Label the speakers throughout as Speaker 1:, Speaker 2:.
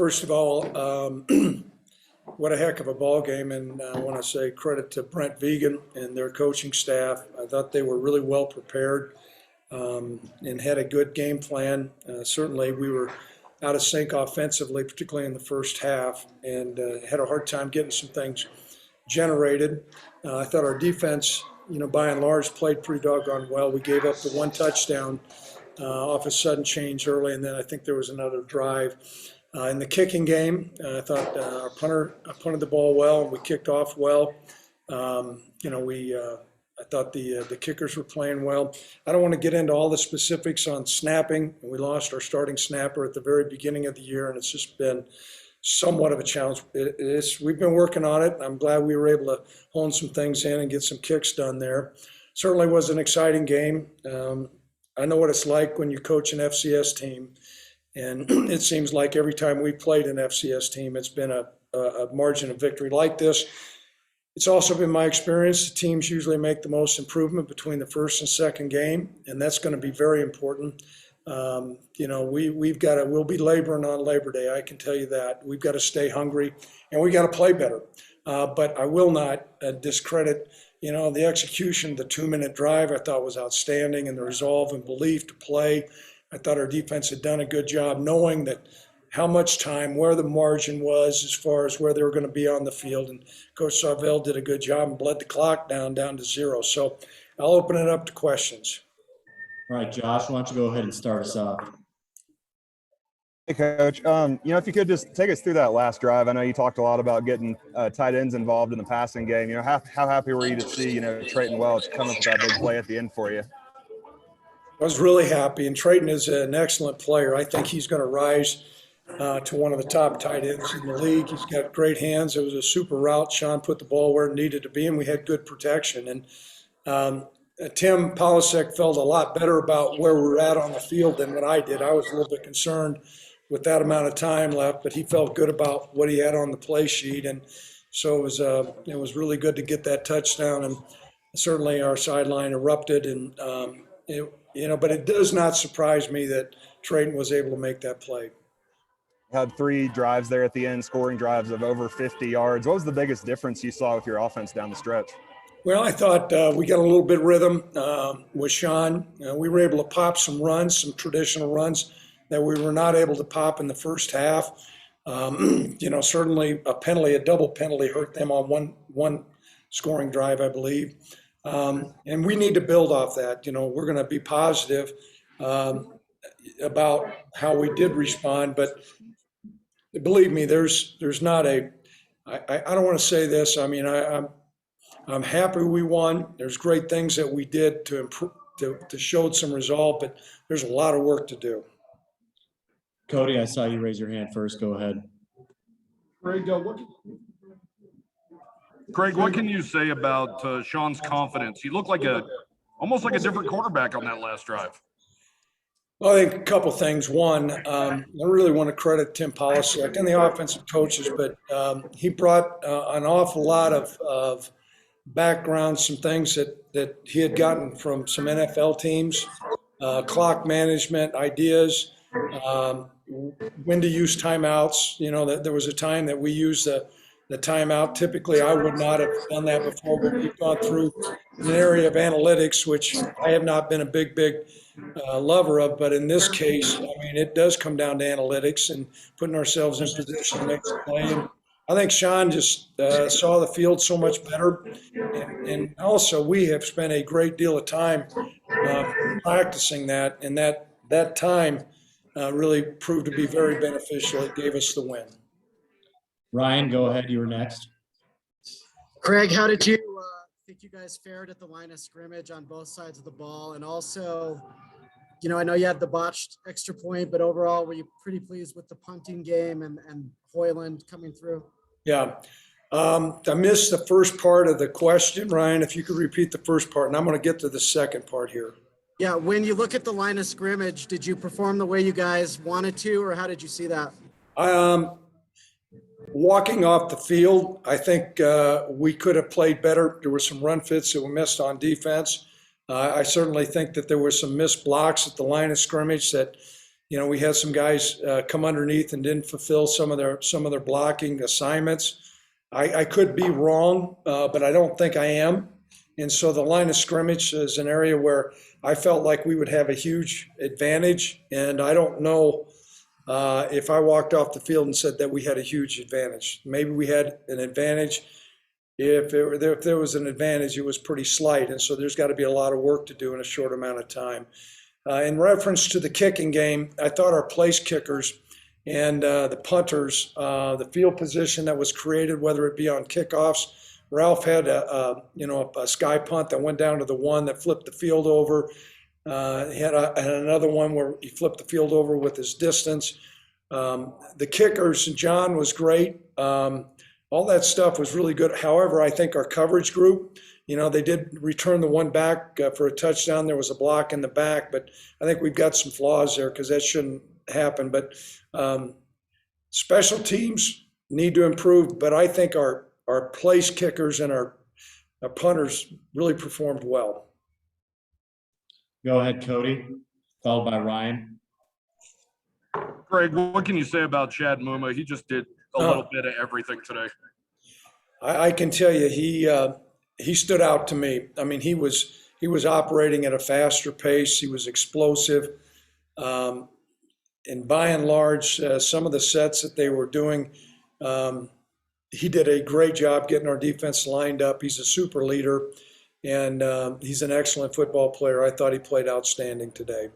Speaker 1: First of all, what a heck of a ball game, and I want to say credit to Brent Vegan and their coaching staff. I thought they were really well prepared and had a good game plan. Certainly, we were out of sync offensively, particularly in the first half, and had a hard time getting some things generated. I thought our defense, by and large, played pretty doggone well. We gave up the one touchdown off a sudden change early, and then I think there was another drive. In the kicking game, I thought our punter punted the ball well, and we kicked off well. I thought the kickers were playing well. I don't want to get into all the specifics on snapping. We lost our starting snapper at the very beginning of the year, and it's just been somewhat of a challenge. We've been working on it. I'm glad we were able to hone some things in and get some kicks done there. Certainly was an exciting game. I know what it's like when you coach an FCS team. And it seems like every time we played an FCS team, it's been a margin of victory like this. It's also been my experience, the teams usually make the most improvement between the first and second game, and that's going to be very important. We'll be laboring on Labor Day, I can tell you that. We've got to stay hungry, and we got to play better. But I will not discredit, the execution, the 2-minute drive I thought was outstanding, and the resolve and belief to play. I thought our defense had done a good job knowing that how much time, where the margin was as far as where they were going to be on the field. And Coach Sarvell did a good job and bled the clock down to 0. So I'll open it up to questions.
Speaker 2: All right, Josh, why don't you go ahead and start us off?
Speaker 3: Hey, Coach. If you could just take us through that last drive. I know you talked a lot about getting tight ends involved in the passing game. How happy were you to see, Trayton Welch come up with that big play at the end for you?
Speaker 1: I was really happy, and Trayton is an excellent player. I think he's going to rise to one of the top tight ends in the league. He's got great hands. It was a super route. Sean put the ball where it needed to be, and we had good protection. And Tim Polasek felt a lot better about where we were at on the field than what I did. I was a little bit concerned with that amount of time left, but he felt good about what he had on the play sheet. And so it was really good to get that touchdown. And certainly our sideline erupted, and but it does not surprise me that Trayton was able to make that play.
Speaker 3: Had 3 drives there at the end, scoring drives of over 50 yards. What was the biggest difference you saw with your offense down the stretch?
Speaker 1: Well, I thought we got a little bit of rhythm with Sean. We were able to pop some runs, some traditional runs that we were not able to pop in the first half. Certainly a double penalty hurt them on one scoring drive, I believe. And we need to build off that. We're going to be positive about how we did respond, but believe me, there's not I don't want to say this. I mean, I'm happy we won. There's great things that we did to improve, to show some resolve, but there's a lot of work to do.
Speaker 2: Cody, I saw you raise your hand first. Go ahead.
Speaker 4: Craig, what can you say about Sean's confidence? He looked like almost like a different quarterback on that last drive.
Speaker 1: Well, I think a couple things. One, I really want to credit Tim Polasek and the offensive coaches, but he brought an awful lot of background, some things that he had gotten from some NFL teams, clock management ideas, when to use timeouts. That there was a time that we used the timeout. Typically, I would not have done that before, but we've gone through an area of analytics, which I have not been a big lover of. But in this case, I mean, it does come down to analytics and putting ourselves in position to make the play. And I think Sean just saw the field so much better. And also, we have spent a great deal of time practicing that, and that time really proved to be very beneficial. It gave us the win.
Speaker 2: Ryan, go ahead. You were next.
Speaker 5: Craig, how did you think you guys fared at the line of scrimmage on both sides of the ball? And also, I know you had the botched extra point, but overall, were you pretty pleased with the punting game and Hoyland coming through?
Speaker 1: Yeah. I missed the first part of the question, Ryan. If you could repeat the first part, and I'm going to get to the second part here.
Speaker 5: Yeah. When you look at the line of scrimmage, did you perform the way you guys wanted to, or how did you see that?
Speaker 1: Walking off the field, I think we could have played better. There were some run fits that we missed on defense. I certainly think that there were some missed blocks at the line of scrimmage that, we had some guys come underneath and didn't fulfill some of their blocking assignments. I could be wrong, but I don't think I am. And so the line of scrimmage is an area where I felt like we would have a huge advantage. And I don't know if I walked off the field and said that we had a huge advantage. Maybe we had an advantage. If there was an advantage, it was pretty slight. And so there's got to be a lot of work to do in a short amount of time. In reference to the kicking game, I thought our place kickers and the punters, the field position that was created, whether it be on kickoffs, Ralph had a sky punt that went down to the one that flipped the field over. He had another one where he flipped the field over with his distance. The kickers, John was great. All that stuff was really good. However, I think our coverage group, they did return the one back for a touchdown. There was a block in the back, but I think we've got some flaws there because that shouldn't happen. But special teams need to improve, but I think our place kickers and our punters really performed well.
Speaker 2: Go ahead, Cody, followed by Ryan.
Speaker 4: Craig, what can you say about Chad Muma? He just did a little bit of everything today.
Speaker 1: I can tell you, he stood out to me. I mean, he was operating at a faster pace. He was explosive. And by and large, some of the sets that they were doing, he did a great job getting our defense lined up. He's a super leader, and he's an excellent football player. I thought he played outstanding today.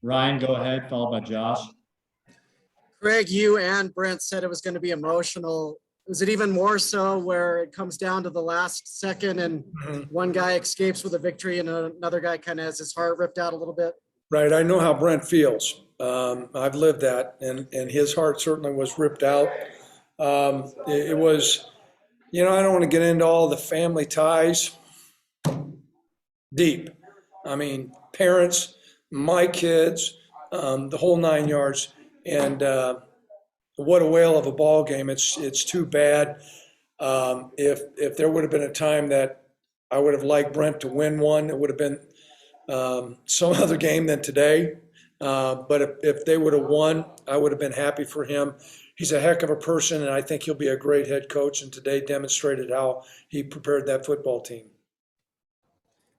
Speaker 2: Ryan, go ahead, followed by Josh.
Speaker 5: Craig, you and Brent said it was going to be emotional. Was it even more so where it comes down to the last second and one guy escapes with a victory and another guy kind of has his heart ripped out a little bit?
Speaker 1: Right. I know how Brent feels. I've lived that, and his heart certainly was ripped out. It was, I don't want to get into all the family ties. Deep. I mean, parents, my kids, the whole 9 yards. And what a whale of a ball game. It's too bad. If there would have been a time that I would have liked Brent to win one, it would have been some other game than today. But if they would have won, I would have been happy for him. He's a heck of a person, and I think he'll be a great head coach, and today demonstrated how he prepared that football team.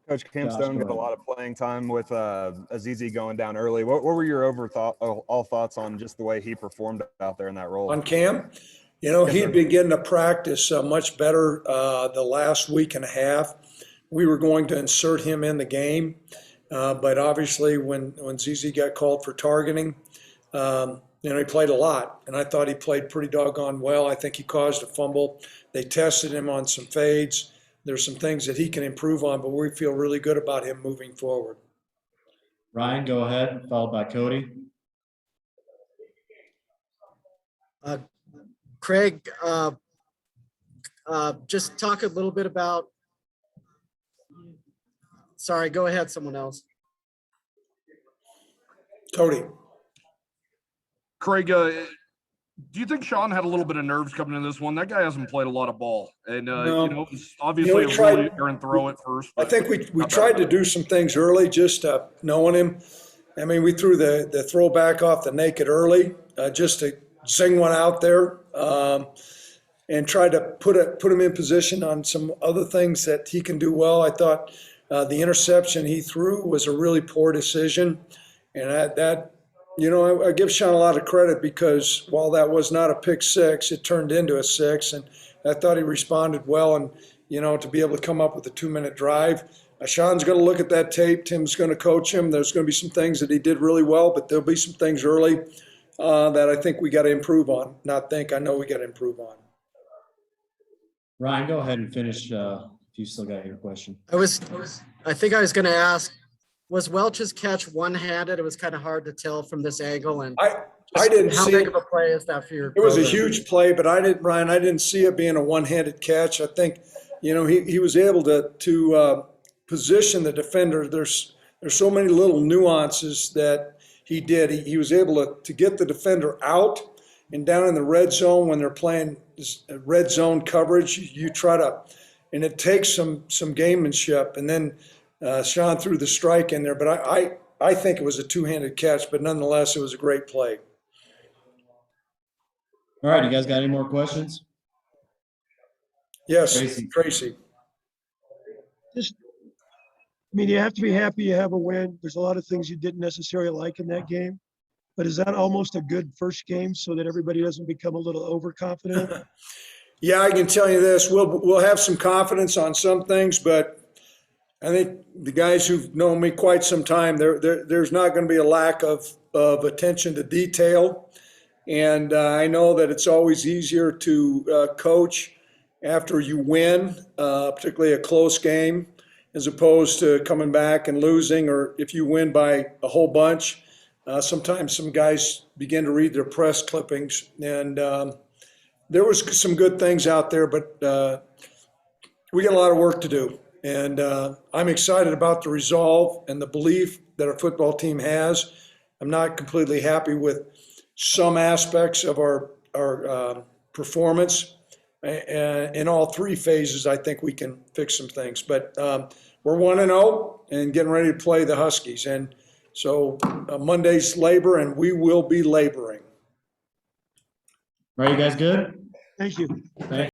Speaker 3: Coach Cam Stone got a lot of playing time with Azizi going down early. What were your all thoughts on just the way he performed out there in that role?
Speaker 1: On Cam, he'd been getting to practice much better the last week and a half. We were going to insert him in the game, but obviously when ZZ got called for targeting, he played a lot, and I thought he played pretty doggone well. I think he caused a fumble. They tested him on some fades. There's some things that he can improve on, but we feel really good about him moving forward.
Speaker 2: Ryan, go ahead, followed by Cody.
Speaker 5: Craig, just talk a little bit about. Sorry, go ahead, someone else.
Speaker 1: Cody.
Speaker 4: Craig, do you think Sean had a little bit of nerves coming in this one? That guy hasn't played a lot of ball, and
Speaker 1: No.
Speaker 4: it was obviously a really errant throw at first.
Speaker 1: I think we tried to do some things early, just knowing him. I mean, we threw the throwback off the naked early, just to zing one out there, and tried to put him in position on some other things that he can do well. I thought the interception he threw was a really poor decision, and I give Sean a lot of credit because while that was not a pick six, it turned into a six, and I thought he responded well. And to be able to come up with a 2-minute drive, Sean's going to look at that tape. Tim's going to coach him. There's going to be some things that he did really well, but there'll be some things early that I think we got to improve on. I know we got to improve on.
Speaker 2: Ryan, go ahead and finish if you still got your question.
Speaker 5: I think I was going to ask, was Welch's catch one-handed? It was kind of hard to tell from this angle. And
Speaker 1: I didn't
Speaker 5: how
Speaker 1: see
Speaker 5: big
Speaker 1: it.
Speaker 5: of a play is that for your
Speaker 1: It was a
Speaker 5: program?
Speaker 1: huge play, but I didn't see it being a one-handed catch. I think, he was able to position the defender. There's so many little nuances that he did. He was able to get the defender out and down in the red zone when they're playing red zone coverage. You try to, and it takes some gamemanship. And then Sean threw the strike in there, but I think it was a two-handed catch, but nonetheless, it was a great play.
Speaker 2: All right, you guys got any more questions?
Speaker 1: Yes,
Speaker 2: Tracy.
Speaker 1: Tracy.
Speaker 6: Just, I mean, you have to be happy you have a win. There's a lot of things you didn't necessarily like in that game. But is that almost a good first game so that everybody doesn't become a little overconfident?
Speaker 1: Yeah, I can tell you this. We'll have some confidence on some things, but I think the guys who've known me quite some time, there's not going to be a lack of attention to detail. And I know that it's always easier to coach after you win, particularly a close game, as opposed to coming back and losing, or if you win by a whole bunch. Sometimes some guys begin to read their press clippings, and there was some good things out there, but we got a lot of work to do. And I'm excited about the resolve and the belief that our football team has. I'm not completely happy with some aspects of our performance. In all three phases, I think we can fix some things. But we're 1-0 and getting ready to play the Huskies. And so Monday's labor, and we will be laboring.
Speaker 2: All right, you guys good?
Speaker 6: Thank you.
Speaker 2: Thank